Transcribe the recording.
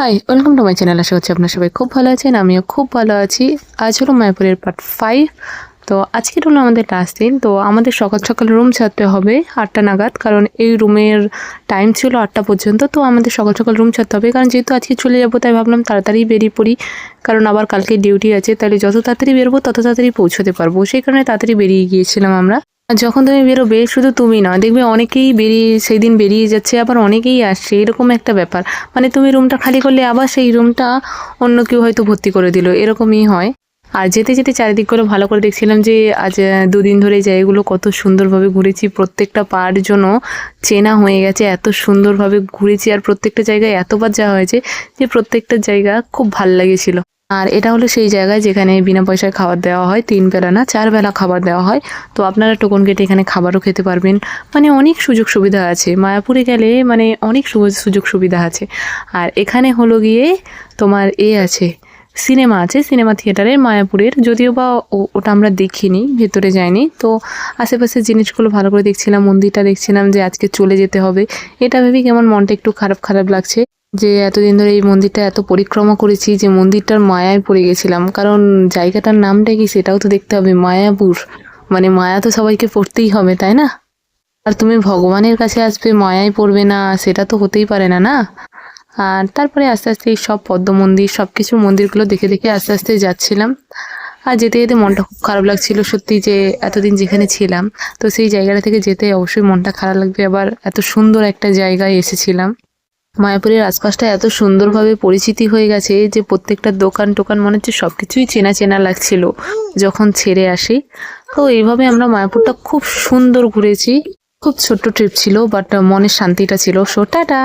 High, welcome to my channel. আশা করছি আপনারা সবাই খুব ভালো আছেন, আমিও খুব ভালো আছি। আজ হলো মায়াপুরের পার্ট 5। তো আজকের হলো আমাদের লাস্ট দিন। তো আমাদের সকাল সকাল রুম ছাড়তে হবে 8টা নাগাদ, কারণ এই রুমের টাইম ছিল 8টা পর্যন্ত। তো আমাদের সকাল সকাল রুম ছাড়তে হবে, কারণ যেহেতু আজকে চলে যাবো তাই ভাবলাম তাড়াতাড়ি বেরিয়ে পড়ি, কারণ আবার কালকে ডিউটি আছে। তাহলে যত তাড়াতাড়ি বেরোবো তত তাড়াতাড়ি পৌঁছতে পারবো, সেই কারণে তাড়াতাড়ি বেরিয়ে গিয়েছিলাম আমরা। আর যখন তুমি বেরোবে শুধু তুমি না, দেখবে অনেকেই সেই দিন বেরিয়ে যাচ্ছে, আবার অনেকেই আসছে, এরকম একটা ব্যাপার। মানে তুমি রুমটা খালি করলে আবার সেই রুমটা অন্য কেউ হয়তো ভর্তি করে দিল, এরকমই হয়। আর যেতে যেতে চারিদিকগুলো ভালো করে দেখছিলাম যে আজ দুদিন ধরে এই জায়গাগুলো কত সুন্দরভাবে ঘুরেছি, প্রত্যেকটা পার জন্য চেনা হয়ে গেছে, এত সুন্দরভাবে ঘুরেছি। আর প্রত্যেকটা জায়গায় এতবার যাওয়া হয়েছে যে প্রত্যেকটা জায়গা খুব ভাল লেগেছিল। আর এটা হলো সেই জায়গায় যেখানে বিনা পয়সায় খাবার দেওয়া হয়, 3 বেলা না 4 বেলা খাবার দেওয়া হয়। তো আপনারা টোকন কেটে এখানে খাবারও খেতে পারবেন। মানে অনেক সুযোগ সুবিধা আছে মায়াপুরে গেলে, মানে অনেক সুযোগ সুবিধা আছে। আর এখানে হলো গিয়ে তোমার আছে, সিনেমা আছে, সিনেমা থিয়েটারের মায়াপুরের। যদিও বা ওটা আমরা দেখিনি, ভেতরে যাইনি। তো আশেপাশের জিনিসগুলো ভালো করে দেখছিলাম, মন্দিরটা দেখছিলাম যে আজকে চলে যেতে হবে। এটা ভেবে কেমন মনটা একটু খারাপ খারাপ লাগছে যে এতদিন ধরে এই মন্দিরটা এত পরিক্রমা করেছি যে মন্দিরটার মায়ায় পড়ে গেছিলাম। কারণ জায়গাটার নামটা কি সেটাও তো দেখতে হবে, মায়াপুর। মানে মায়া তো সবাইকে পড়তেই হবে, তাই না? আর তুমি ভগবানের কাছে আসবে, মায়ায় পড়বে না, সেটা তো হতেই পারে না, না? আর তারপরে আস্তে আস্তে এই সব পদ্ম মন্দির, সব কিছু মন্দিরগুলো দেখে দেখে আস্তে আস্তে যাচ্ছিলাম। আর যেতে যেতে মনটা খুব খারাপ লাগছিল সত্যি, যে এতদিন যেখানে ছিলাম, তো সেই জায়গাটা থেকে যেতে অবশ্যই মনটা খারাপ লাগবে। আবার এত সুন্দর একটা জায়গায় এসেছিলাম। মায়াপুরের আশপাশটা এত সুন্দরভাবে পরিচিতি হয়ে গেছে যে প্রত্যেকটা দোকান টোকান মনে হচ্ছে সবকিছুই চেনা চেনা লাগছিল যখন ছেড়ে আসি। তো এইভাবে আমরা মায়াপুরটা খুব সুন্দর ঘুরেছি। খুব ছোট্ট ট্রিপ ছিল, বাট মনের শান্তিটা ছিল। So tata.